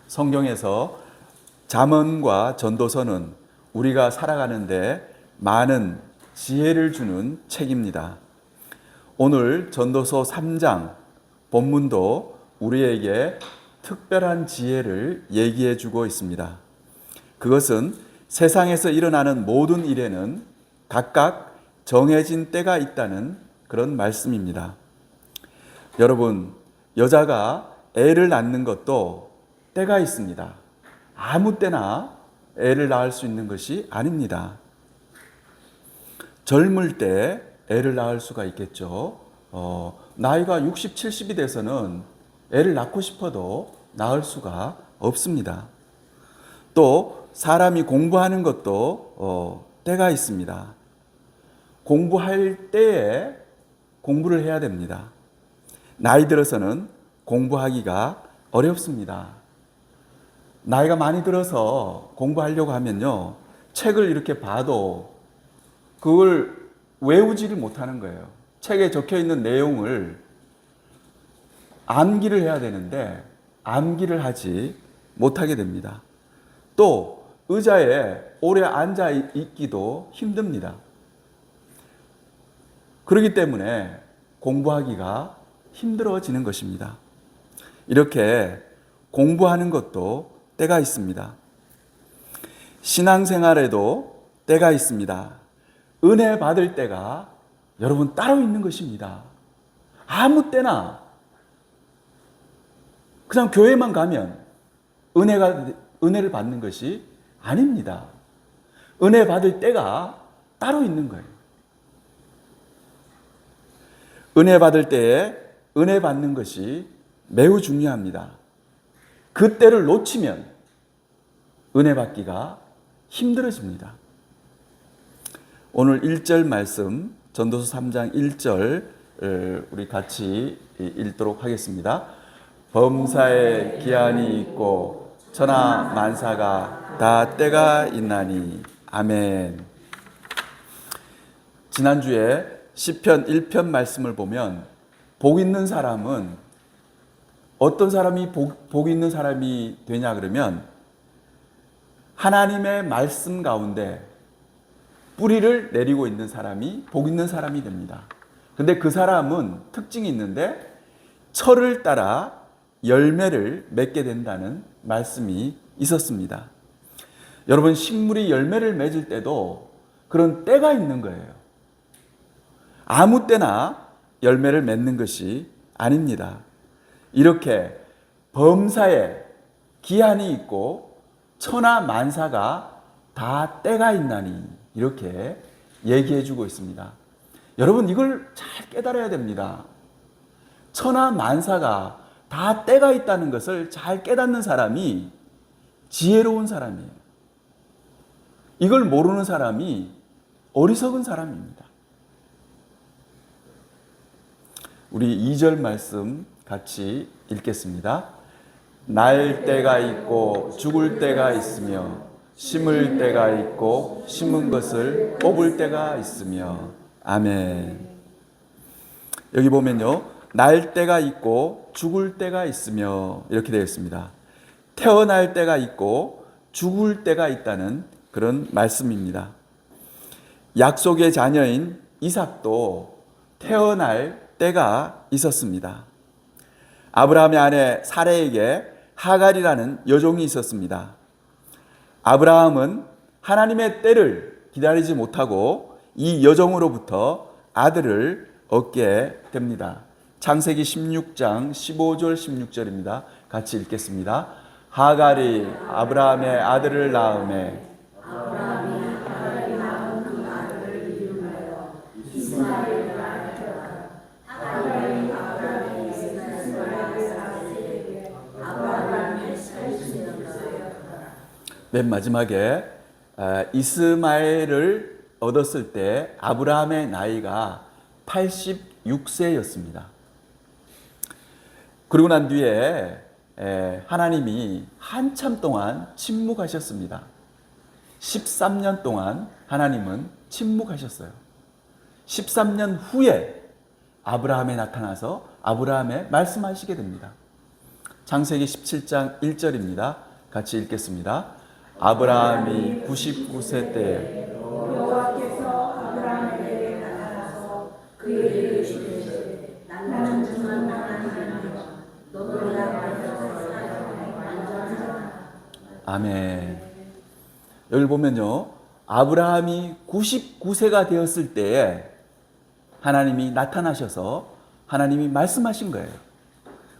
성경에서 잠언과 전도서는 우리가 살아가는데 많은 지혜를 주는 책입니다. 오늘 전도서 3장 본문도 우리에게 특별한 지혜를 얘기해 주고 있습니다. 그것은 세상에서 일어나는 모든 일에는 각각 정해진 때가 있다는 그런 말씀입니다. 여러분, 여자가 애를 낳는 것도 때가 있습니다. 아무 때나 애를 낳을 수 있는 것이 아닙니다. 젊을 때 애를 낳을 수가 있겠죠. 나이가 60, 70이 돼서는 애를 낳고 싶어도 낳을 수가 없습니다. 또 사람이 공부하는 것도 때가 있습니다. 공부할 때에 공부를 해야 됩니다. 나이 들어서는 공부하기가 어렵습니다. 나이가 많이 들어서 공부하려고 하면요, 책을 이렇게 봐도 그걸 외우지를 못하는 거예요. 책에 적혀 있는 내용을 암기를 해야 되는데 암기를 하지 못하게 됩니다. 또 의자에 오래 앉아 있기도 힘듭니다. 그렇기 때문에 공부하기가 힘들어지는 것입니다. 이렇게 공부하는 것도 때가 있습니다. 신앙생활에도 때가 있습니다. 은혜 받을 때가 여러분 따로 있는 것입니다. 아무 때나 그냥 교회만 가면 은혜를 받는 것이 아닙니다. 은혜 받을 때가 따로 있는 거예요. 은혜 받을 때에 은혜 받는 것이 매우 중요합니다. 그 때를 놓치면 은혜 받기가 힘들어집니다. 오늘 1절 말씀, 전도서 3장 1절 우리 같이 읽도록 하겠습니다. 범사에 기한이 있고 천하 만사가 다 때가 있나니. 아멘. 지난주에 시편 1편 말씀을 보면 복 있는 사람은 어떤 사람이 복 있는 사람이 되냐 그러면 하나님의 말씀 가운데 뿌리를 내리고 있는 사람이 복 있는 사람이 됩니다. 근데 그 사람은 특징이 있는데 철을 따라 열매를 맺게 된다는 말씀이 있었습니다. 여러분, 식물이 열매를 맺을 때도 그런 때가 있는 거예요. 아무 때나 열매를 맺는 것이 아닙니다. 이렇게 범사에 기한이 있고 천하 만사가 다 때가 있나니, 이렇게 얘기해 주고 있습니다. 여러분, 이걸 잘 깨달아야 됩니다. 천하 만사가 다 때가 있다는 것을 잘 깨닫는 사람이 지혜로운 사람이에요. 이걸 모르는 사람이 어리석은 사람입니다. 우리 2절 말씀 같이 읽겠습니다. 날 때가 있고 죽을 때가 있으며 심을 때가 있고 심은 것을 뽑을 때가 있으며. 아멘. 여기 보면요, 날 때가 있고 죽을 때가 있으며 이렇게 되어 있습니다. 태어날 때가 있고 죽을 때가 있다는 그런 말씀입니다. 약속의 자녀인 이삭도 태어날 때가 있었습니다. 아브라함의 아내 사레에게 하갈이라는 여종이 있었습니다. 아브라함은 하나님의 때를 기다리지 못하고 이 여종으로부터 아들을 얻게 됩니다. 창세기 16장 15절 16절입니다. 같이 읽겠습니다. 하갈이 아브라함의 아들을 낳음에 맨 마지막에 이스마엘을 얻었을 때 아브라함의 나이가 86세였습니다. 그러고 난 뒤에 하나님이 한참 동안 침묵하셨습니다. 13년 동안 하나님은 침묵하셨어요. 13년 후에 아브라함에 나타나서 아브라함에 말씀하시게 됩니다. 창세기 17장 1절입니다. 같이 읽겠습니다. 아브라함이 99세 때에 여호와께서 아브라함에게 나타나서 그에게 이르시되 나는 정말 하나님이라 너는 나에서 살아야 완전하라. 아멘. 여기 보면요, 아브라함이 99세가 되었을 때에 하나님이 나타나셔서 하나님이 말씀하신 거예요.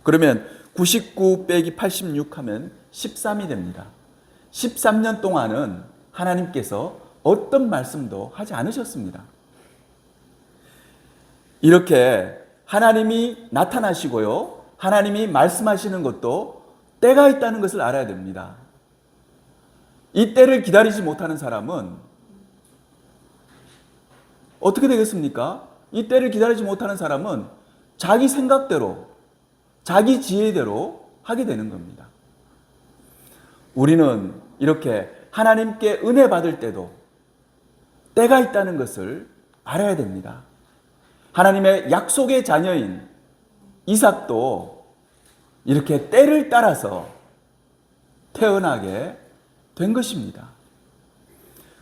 그러면 99 빼기 86 하면 13이 됩니다. 13년 동안은 하나님께서 어떤 말씀도 하지 않으셨습니다. 이렇게 하나님이 나타나시고요, 하나님이 말씀하시는 것도 때가 있다는 것을 알아야 됩니다. 이 때를 기다리지 못하는 사람은 어떻게 되겠습니까? 이 때를 기다리지 못하는 사람은 자기 생각대로, 자기 지혜대로 하게 되는 겁니다. 우리는 이렇게 하나님께 은혜 받을 때도 때가 있다는 것을 알아야 됩니다. 하나님의 약속의 자녀인 이삭도 이렇게 때를 따라서 태어나게 된 것입니다.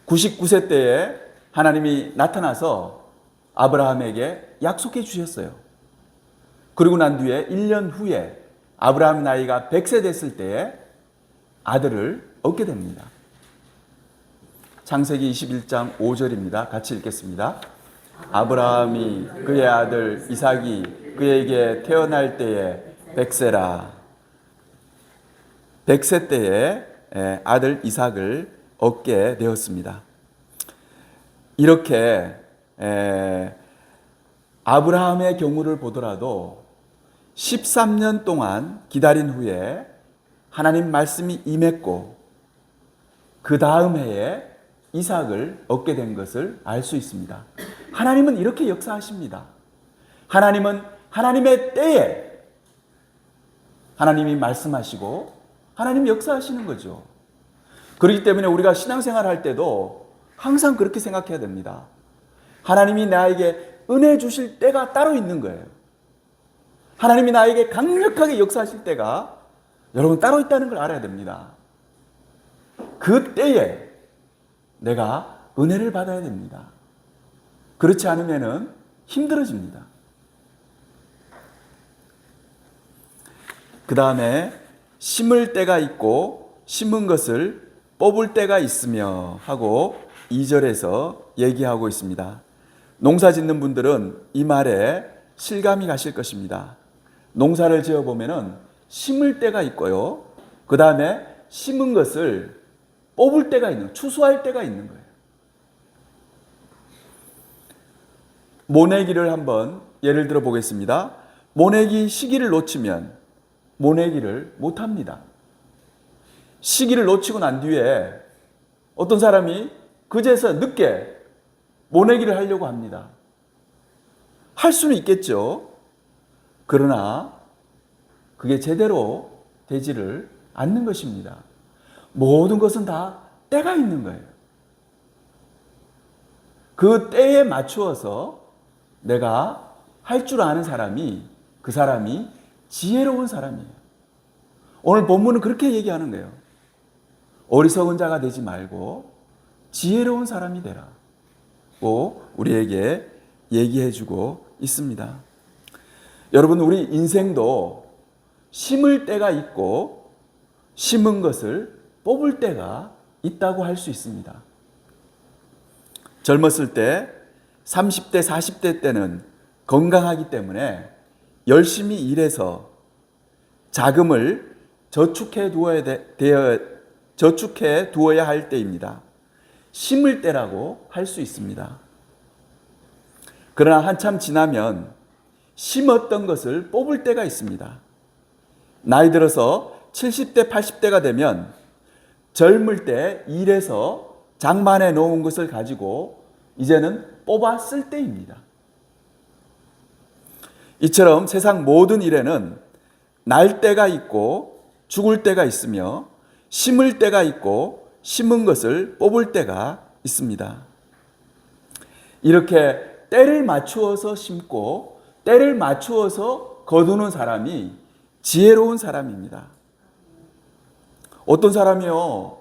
99세 때에 하나님이 나타나서 아브라함에게 약속해 주셨어요. 그리고 난 뒤에 1년 후에 아브라함 나이가 100세 됐을 때에 아들을 얻게 됩니다. 창세기 21장 5절입니다. 같이 읽겠습니다. 아브라함이 그의 아들 이삭이 그에게 태어날 때에 100세라. 100세 때에 아들 이삭을 얻게 되었습니다. 이렇게 아브라함의 경우를 보더라도 13년 동안 기다린 후에 하나님 말씀이 임했고 그 다음 해에 이삭을 얻게 된 것을 알 수 있습니다. 하나님은 이렇게 역사하십니다. 하나님은 하나님의 때에 하나님이 말씀하시고 하나님이 역사하시는 거죠. 그렇기 때문에 우리가 신앙생활 할 때도 항상 그렇게 생각해야 됩니다. 하나님이 나에게 은혜 주실 때가 따로 있는 거예요. 하나님이 나에게 강력하게 역사하실 때가 여러분 따로 있다는 걸 알아야 됩니다. 그 때에 내가 은혜를 받아야 됩니다. 그렇지 않으면 힘들어집니다. 그 다음에 심을 때가 있고 심은 것을 뽑을 때가 있으며 하고 2절에서 얘기하고 있습니다. 농사 짓는 분들은 이 말에 실감이 가실 것입니다. 농사를 지어보면 심을 때가 있고요. 그 다음에 심은 것을 뽑을 때가 있는, 추수할 때가 있는 거예요. 모내기를 한번 예를 들어 보겠습니다. 모내기 시기를 놓치면 모내기를 못합니다. 시기를 놓치고 난 뒤에 어떤 사람이 그제서 늦게 모내기를 하려고 합니다. 할 수는 있겠죠. 그러나 그게 제대로 되지를 않는 것입니다. 모든 것은 다 때가 있는 거예요. 그 때에 맞추어서 내가 할 줄 아는 사람이, 그 사람이 지혜로운 사람이에요. 오늘 본문은 그렇게 얘기하는 거예요. 어리석은 자가 되지 말고 지혜로운 사람이 되라. 고 우리에게 얘기해 주고 있습니다. 여러분, 우리 인생도 심을 때가 있고 심은 것을 뽑을 때가 있다고 할 수 있습니다. 젊었을 때 30대, 40대 때는 건강하기 때문에 열심히 일해서 자금을 저축해 두어야 할 때입니다. 심을 때라고 할 수 있습니다. 그러나 한참 지나면 심었던 것을 뽑을 때가 있습니다. 나이 들어서 70대, 80대가 되면 젊을 때 일해서 장만해 놓은 것을 가지고 이제는 뽑아 쓸 때입니다. 이처럼 세상 모든 일에는 날 때가 있고 죽을 때가 있으며 심을 때가 있고 심은 것을 뽑을 때가 있습니다. 이렇게 때를 맞추어서 심고 때를 맞추어서 거두는 사람이 지혜로운 사람입니다. 어떤 사람이요,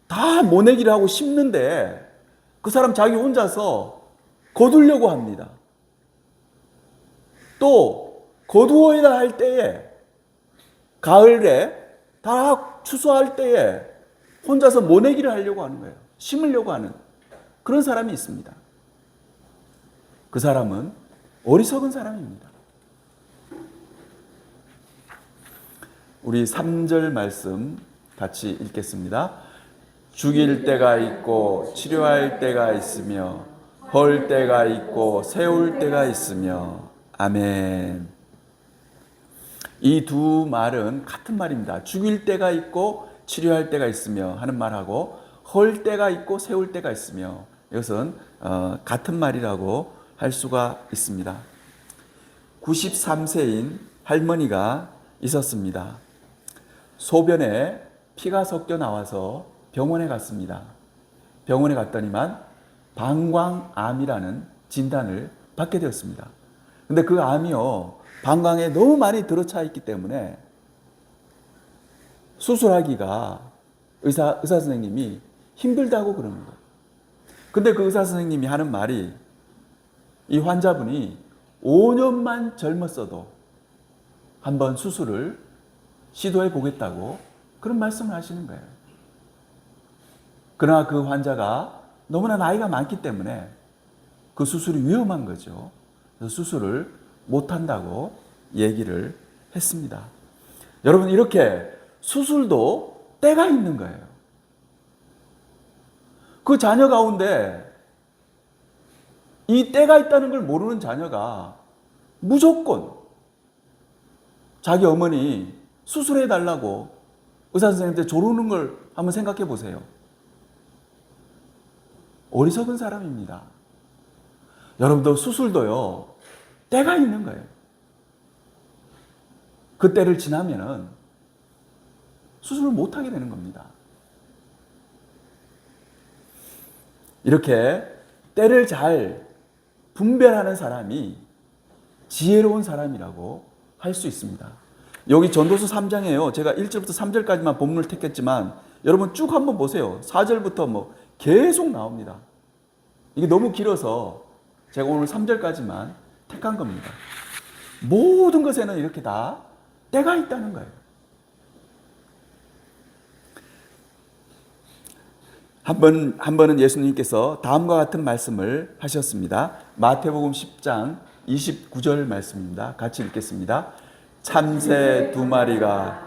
다 모내기를 하고 심는데 그 사람 자기 혼자서 거두려고 합니다. 또 거두어야 할 때에, 가을에 다 추수할 때에 혼자서 모내기를 하려고 하는 거예요. 심으려고 하는 그런 사람이 있습니다. 그 사람은 어리석은 사람입니다. 우리 3절 말씀 같이 읽겠습니다. 죽일 때가 있고 치료할 때가 있으며 헐 때가 있고 세울 때가 있으며. 아멘. 이 두 말은 같은 말입니다. 죽일 때가 있고 치료할 때가 있으며 하는 말하고 헐 때가 있고 세울 때가 있으며, 이것은 같은 말이라고 할 수가 있습니다. 93세인 할머니가 있었습니다. 소변에 피가 섞여 나와서 병원에 갔습니다. 병원에 갔더니만 방광암이라는 진단을 받게 되었습니다. 근데 그 암이요, 방광에 너무 많이 들어차 있기 때문에 수술하기가 의사 선생님이 힘들다고 그러는 거예요. 근데 그 의사 선생님이 하는 말이, 이 환자분이 5년만 젊었어도 한번 수술을 시도해 보겠다고 그런 말씀을 하시는 거예요. 그러나 그 환자가 너무나 나이가 많기 때문에 그 수술이 위험한 거죠. 그래서 수술을 못한다고 얘기를 했습니다. 여러분, 이렇게 수술도 때가 있는 거예요. 그 자녀 가운데 이 때가 있다는 걸 모르는 자녀가 무조건 자기 어머니 수술해 달라고 의사 선생님한테 조르는 걸 한번 생각해 보세요. 어리석은 사람입니다. 여러분도 수술도요, 때가 있는 거예요. 그 때를 지나면은 수술을 못 하게 되는 겁니다. 이렇게 때를 잘 분별하는 사람이 지혜로운 사람이라고 할 수 있습니다. 여기 전도서 3장에요. 제가 1절부터 3절까지만 본문을 택했지만 여러분 쭉 한번 보세요. 4절부터 뭐 계속 나옵니다. 이게 너무 길어서 제가 오늘 3절까지만 택한 겁니다. 모든 것에는 이렇게 다 때가 있다는 거예요. 한 번은 예수님께서 다음과 같은 말씀을 하셨습니다. 마태복음 10장 29절 말씀입니다. 같이 읽겠습니다. 참새 2마리가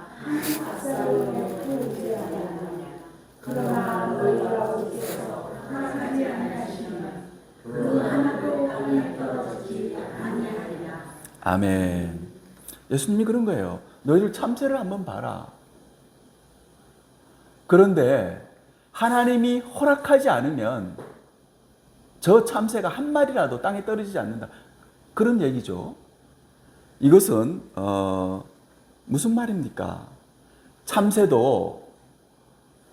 아멘. 예수님이 그런 거예요. 너희들 참새를 한번 봐라. 그런데 하나님이 허락하지 않으면 저 참새가 한 마리라도 땅에 떨어지지 않는다. 그런 얘기죠. 이것은 무슨 말입니까? 참새도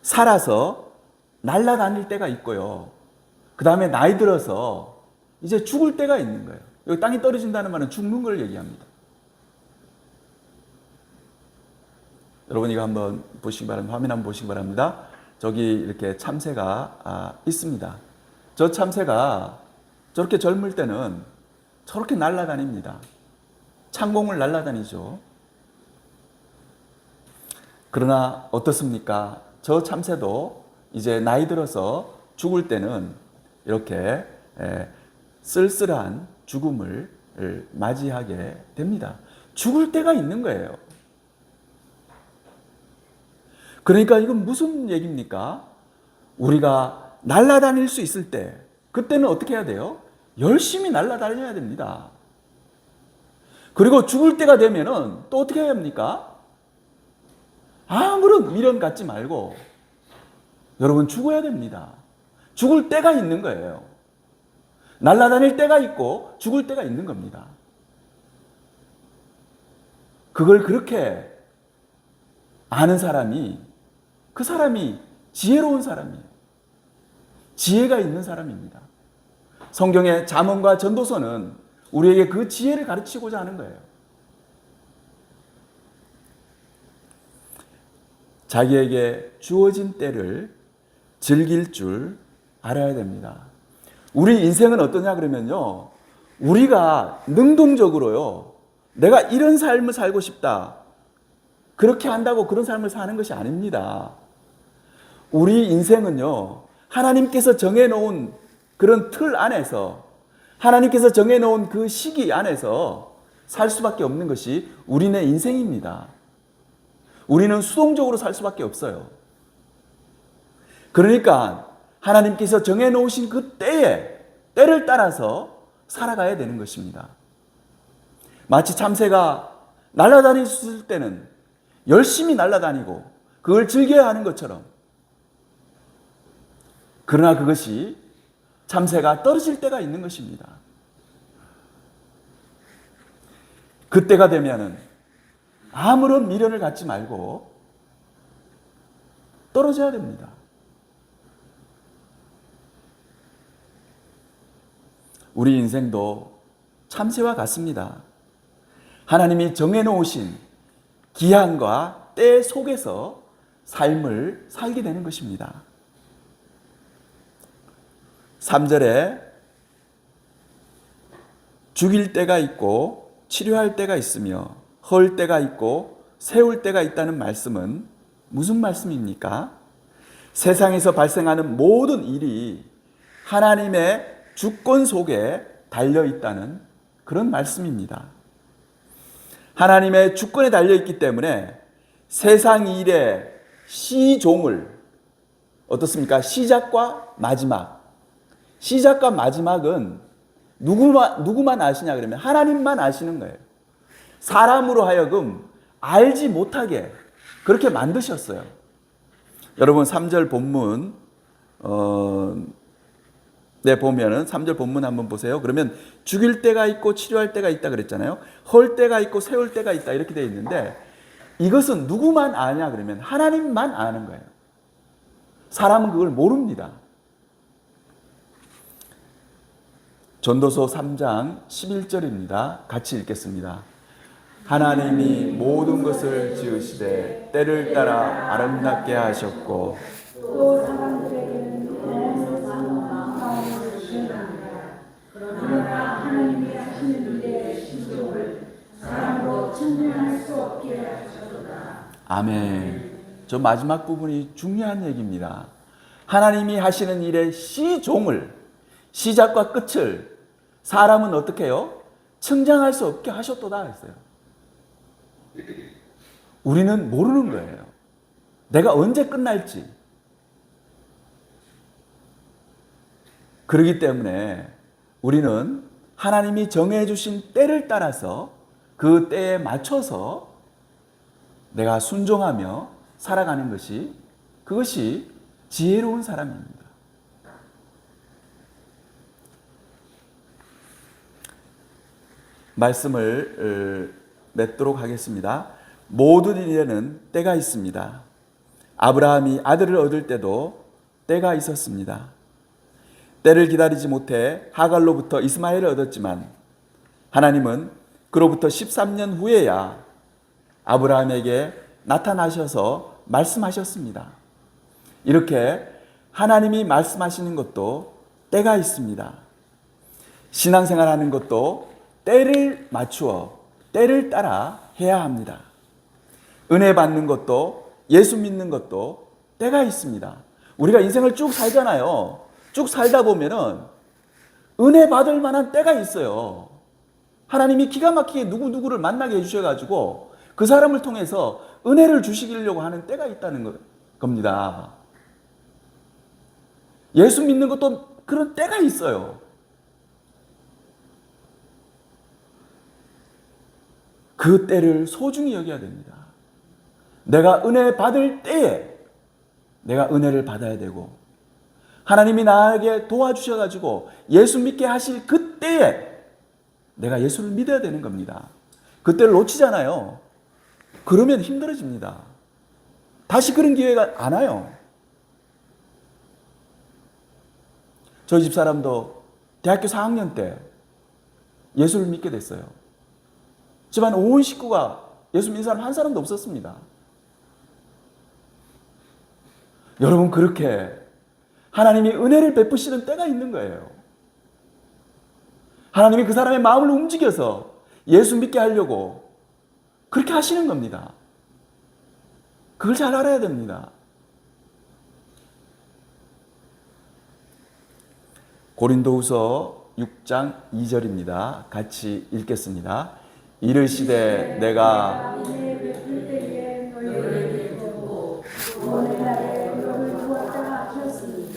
살아서 날아다닐 때가 있고요. 그 다음에 나이 들어서 이제 죽을 때가 있는 거예요. 여기 땅에 떨어진다는 말은 죽는 걸 얘기합니다. 여러분 이거 한번 보시기 바랍니다. 화면 한번 보시기 바랍니다. 저기 이렇게 참새가 있습니다. 저 참새가 저렇게 젊을 때는 저렇게 날아다닙니다. 창공을 날아다니죠. 그러나 어떻습니까? 저 참새도 이제 나이 들어서 죽을 때는 이렇게 쓸쓸한 죽음을 맞이하게 됩니다. 죽을 때가 있는 거예요. 그러니까 이건 무슨 얘기입니까? 우리가 날아다닐 수 있을 때, 그때는 어떻게 해야 돼요? 열심히 날아다녀야 됩니다. 그리고 죽을 때가 되면은 또 어떻게 해야 합니까? 아무런 미련 갖지 말고 여러분 죽어야 됩니다. 죽을 때가 있는 거예요. 날아다닐 때가 있고 죽을 때가 있는 겁니다. 그걸 그렇게 아는 사람이, 그 사람이 지혜로운 사람이에요. 지혜가 있는 사람입니다. 성경의 잠언과 전도서는 우리에게 그 지혜를 가르치고자 하는 거예요. 자기에게 주어진 때를 즐길 줄 알아야 됩니다. 우리 인생은 어떠냐 그러면요, 우리가 능동적으로요, 내가 이런 삶을 살고 싶다, 그렇게 한다고 그런 삶을 사는 것이 아닙니다. 우리 인생은요, 하나님께서 정해놓은 그런 틀 안에서, 하나님께서 정해놓은 그 시기 안에서 살 수밖에 없는 것이 우리네 인생입니다. 우리는 수동적으로 살 수밖에 없어요. 그러니까 하나님께서 정해놓으신 그 때를 따라서 살아가야 되는 것입니다. 마치 참새가 날아다닐 때는 열심히 날아다니고 그걸 즐겨야 하는 것처럼, 그러나 그것이 참새가 떨어질 때가 있는 것입니다. 그때가 되면은 아무런 미련을 갖지 말고 떨어져야 됩니다. 우리 인생도 참새와 같습니다. 하나님이 정해놓으신 기한과 때 속에서 삶을 살게 되는 것입니다. 3절에 죽일 때가 있고 치료할 때가 있으며 헐 때가 있고 세울 때가 있다는 말씀은 무슨 말씀입니까? 세상에서 발생하는 모든 일이 하나님의 주권 속에 달려 있다는 그런 말씀입니다. 하나님의 주권에 달려 있기 때문에 세상 일의 시종을, 어떻습니까? 시작과 마지막은 누구만 아시냐 그러면 하나님만 아시는 거예요. 사람으로 하여금 알지 못하게 그렇게 만드셨어요. 여러분 3절 본문 보면은 3절 본문 한번 보세요. 그러면 죽일 때가 있고 치료할 때가 있다 그랬잖아요. 헐 때가 있고 세울 때가 있다 이렇게 되어 있는데, 이것은 누구만 아냐 그러면 하나님만 아는 거예요. 사람은 그걸 모릅니다. 전도서 3장 11절입니다. 같이 읽겠습니다. 하나님이 모든 것을 지으시되 때를 따라 아름답게 하셨고 또 사람들에게는 영원한 상황을 주시느니라. 그러나 하나님이 하시는 일의 신종을 사람으로 측량할 수 없게 하셨도다. 아멘. 저 마지막 부분이 중요한 얘기입니다. 하나님이 하시는 일의 시종을, 시작과 끝을 사람은 어떻게 해요? 측량할 수 없게 하셨도다 했어요. 우리는 모르는 거예요. 내가 언제 끝날지. 그렇기 때문에 우리는 하나님이 정해주신 때를 따라서 그 때에 맞춰서 내가 순종하며 살아가는 것이, 그것이 지혜로운 사람입니다. 말씀을 맺도록 하겠습니다. 모든 일에는 때가 있습니다. 아브라함이 아들을 얻을 때도 때가 있었습니다. 때를 기다리지 못해 하갈로부터 이스마엘을 얻었지만 하나님은 그로부터 13년 후에야 아브라함에게 나타나셔서 말씀하셨습니다. 이렇게 하나님이 말씀하시는 것도 때가 있습니다. 신앙생활하는 것도 때를 맞추어 때를 따라 해야 합니다. 은혜 받는 것도, 예수 믿는 것도 때가 있습니다. 우리가 인생을 쭉 살잖아요. 쭉 살다 보면은 은혜 받을 만한 때가 있어요. 하나님이 기가 막히게 누구누구를 만나게 해주셔가지고 그 사람을 통해서 은혜를 주시려고 하는 때가 있다는 겁니다. 예수 믿는 것도 그런 때가 있어요. 그 때를 소중히 여겨야 됩니다. 내가 은혜 받을 때에 내가 은혜를 받아야 되고, 하나님이 나에게 도와주셔가지고 예수 믿게 하실 그때에 내가 예수를 믿어야 되는 겁니다. 그때를 놓치잖아요. 그러면 힘들어집니다. 다시 그런 기회가 안 와요. 저희 집사람도 대학교 4학년 때 예수를 믿게 됐어요. 집안 온 식구가 예수 믿는 사람 한 사람도 없었습니다. 여러분, 그렇게 하나님이 은혜를 베푸시는 때가 있는 거예요. 하나님이 그 사람의 마음을 움직여서 예수 믿게 하려고 그렇게 하시는 겁니다. 그걸 잘 알아야 됩니다. 고린도후서 6장 2절입니다. 같이 읽겠습니다. 이르시되 내가 은혜 베풀 때에 너희를 돕고 구원의 날에 너를 도왔다 하셨으니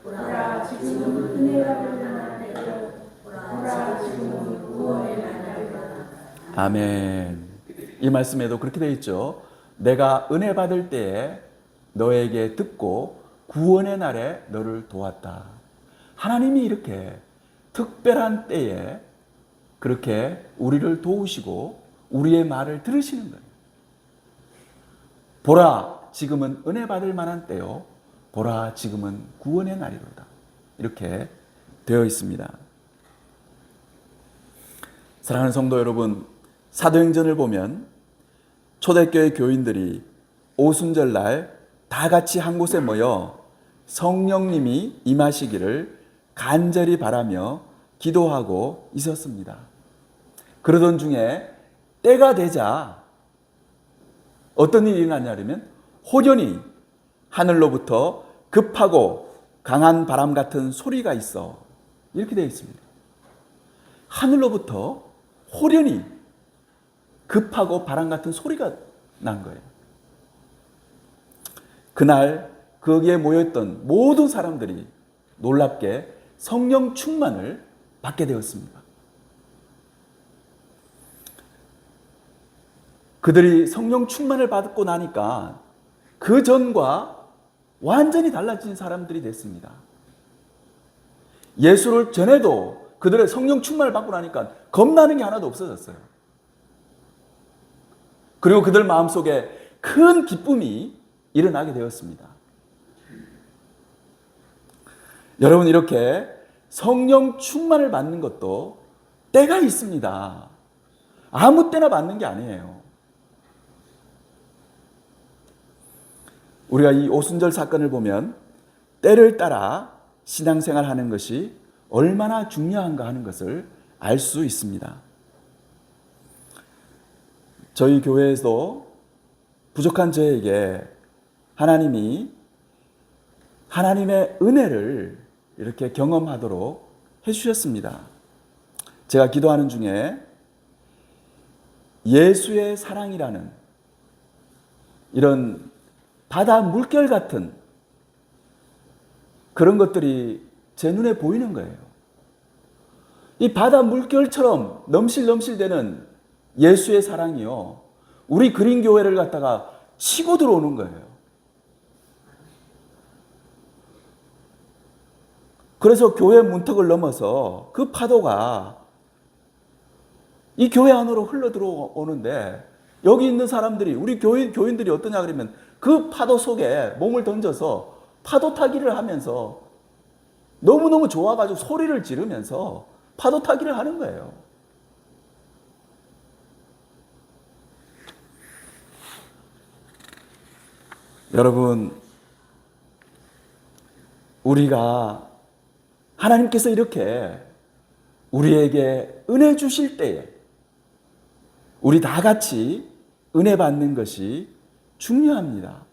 보라 지금은 은혜 받을 만한 때요 보라 지금은 구원의 날이라. 아멘. 이 말씀에도 그렇게 되어 있죠. 내가 은혜 받을 때에 너에게 듣고 구원의 날에 너를 도왔다. 하나님이 이렇게 특별한 때에 그렇게 우리를 도우시고 우리의 말을 들으시는 거예요. 보라, 지금은 은혜 받을 만한 때요. 보라, 지금은 구원의 날이로다. 이렇게 되어 있습니다. 사랑하는 성도 여러분, 사도행전을 보면 초대교회 교인들이 오순절날 다 같이 한 곳에 모여 성령님이 임하시기를 간절히 바라며 기도하고 있었습니다. 그러던 중에 때가 되자 어떤 일이 일어났냐면 호련히 하늘로부터 급하고 강한 바람 같은 소리가 있어. 이렇게 되어 있습니다. 하늘로부터 호련히 급하고 바람 같은 소리가 난 거예요. 그날 거기에 모였던 모든 사람들이 놀랍게 성령 충만을 받게 되었습니다. 그들이 성령 충만을 받고 나니까 그 전과 완전히 달라진 사람들이 됐습니다. 예수를 전에도 그들의 성령 충만을 받고 나니까 겁나는 게 하나도 없어졌어요. 그리고 그들 마음속에 큰 기쁨이 일어나게 되었습니다. 여러분, 이렇게 성령 충만을 받는 것도 때가 있습니다. 아무 때나 받는 게 아니에요. 우리가 이 오순절 사건을 보면 때를 따라 신앙생활 하는 것이 얼마나 중요한가 하는 것을 알 수 있습니다. 저희 교회에서 부족한 저에게 하나님이 하나님의 은혜를 이렇게 경험하도록 해주셨습니다. 제가 기도하는 중에 예수의 사랑이라는 이런 바다 물결 같은 그런 것들이 제 눈에 보이는 거예요. 이 바다 물결처럼 넘실넘실대는 예수의 사랑이요, 우리 그린교회를 갖다가 치고 들어오는 거예요. 그래서 교회 문턱을 넘어서 그 파도가 이 교회 안으로 흘러 들어오는데, 여기 있는 사람들이, 우리 교인들이 어떠냐 그러면 그 파도 속에 몸을 던져서 파도 타기를 하면서 너무너무 좋아가지고 소리를 지르면서 파도 타기를 하는 거예요. 여러분, 우리가 하나님께서 이렇게 우리에게 은혜 주실 때에 우리 다 같이 은혜 받는 것이 중요합니다.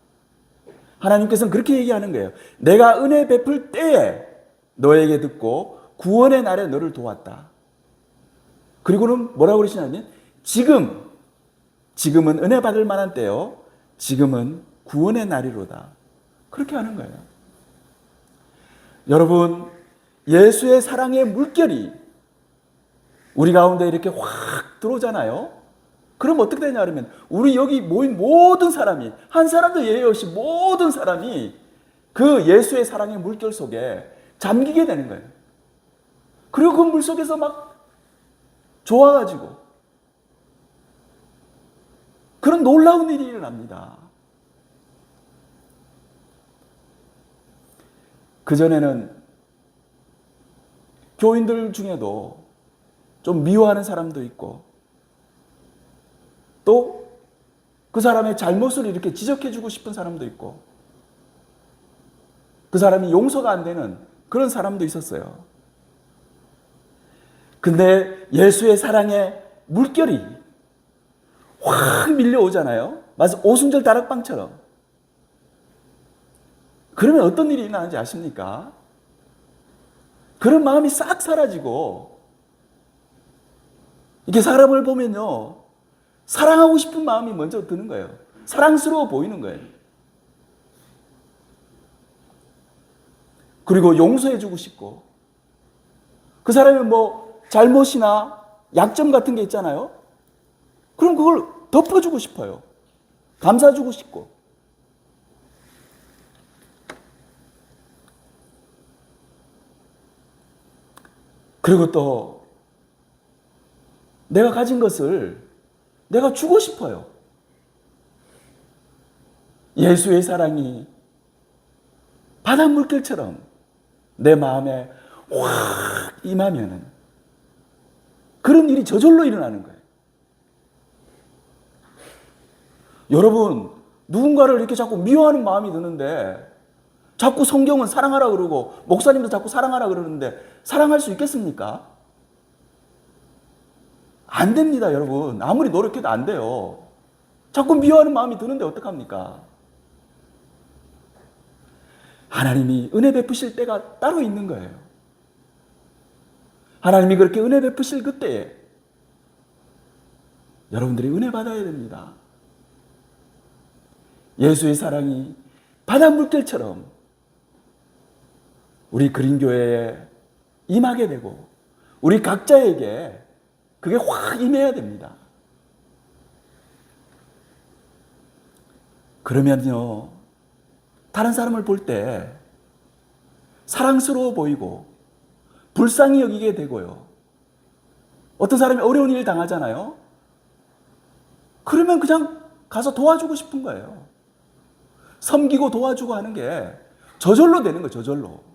하나님께서는 그렇게 얘기하는 거예요. 내가 은혜 베풀 때에 너에게 듣고 구원의 날에 너를 도왔다. 그리고는 뭐라고 그러시냐면 지금은 은혜 받을 만한 때요, 지금은 구원의 날이로다. 그렇게 하는 거예요. 여러분, 예수의 사랑의 물결이 우리 가운데 이렇게 확 들어오잖아요. 그럼 어떻게 되냐 그러면 우리 여기 모인 모든 사람이, 한 사람도 예외 없이 모든 사람이 그 예수의 사랑의 물결 속에 잠기게 되는 거예요. 그리고 그 물 속에서 막 좋아가지고 그런 놀라운 일이 일어납니다. 그전에는 교인들 중에도 좀 미워하는 사람도 있고, 또 그 사람의 잘못을 이렇게 지적해주고 싶은 사람도 있고, 그 사람이 용서가 안 되는 그런 사람도 있었어요. 근데 예수의 사랑의 물결이 확 밀려오잖아요. 마치 오순절 다락방처럼. 그러면 어떤 일이 일어나는지 아십니까? 그런 마음이 싹 사라지고, 이렇게 사람을 보면요, 사랑하고 싶은 마음이 먼저 드는 거예요. 사랑스러워 보이는 거예요. 그리고 용서해주고 싶고, 그 사람의 뭐 잘못이나 약점 같은 게 있잖아요. 그럼 그걸 덮어주고 싶어요. 감싸주고 싶고. 그리고 또 내가 가진 것을 내가 주고 싶어요. 예수의 사랑이 바닷물결처럼 내 마음에 확 임하면은 그런 일이 저절로 일어나는 거예요. 여러분, 누군가를 이렇게 자꾸 미워하는 마음이 드는데, 자꾸 성경은 사랑하라 그러고 목사님도 자꾸 사랑하라 그러는데 사랑할 수 있겠습니까? 안 됩니다, 여러분. 아무리 노력해도 안 돼요. 자꾸 미워하는 마음이 드는데 어떡합니까? 하나님이 은혜 베푸실 때가 따로 있는 거예요. 하나님이 그렇게 은혜 베푸실 그때에 여러분들이 은혜 받아야 됩니다. 예수의 사랑이 바닷물결처럼 우리 그린교회에 임하게 되고 우리 각자에게 그게 확 임해야 됩니다. 그러면요, 다른 사람을 볼 때 사랑스러워 보이고 불쌍히 여기게 되고요. 어떤 사람이 어려운 일 당하잖아요. 그러면 그냥 가서 도와주고 싶은 거예요. 섬기고 도와주고 하는 게 저절로 되는 거예요. 저절로.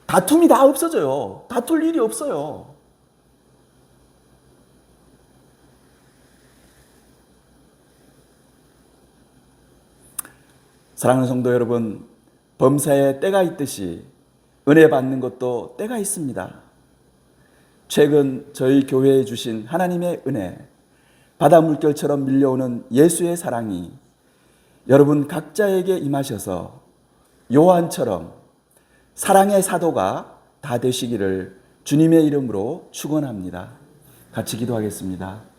다툼이 다 없어져요. 다툴 일이 없어요. 사랑하는 성도 여러분, 범사에 때가 있듯이 은혜 받는 것도 때가 있습니다. 최근 저희 교회에 주신 하나님의 은혜, 바닷물결처럼 밀려오는 예수의 사랑이 여러분 각자에게 임하셔서 요한처럼 사랑의 사도가 다 되시기를 주님의 이름으로 축원합니다. 같이 기도하겠습니다.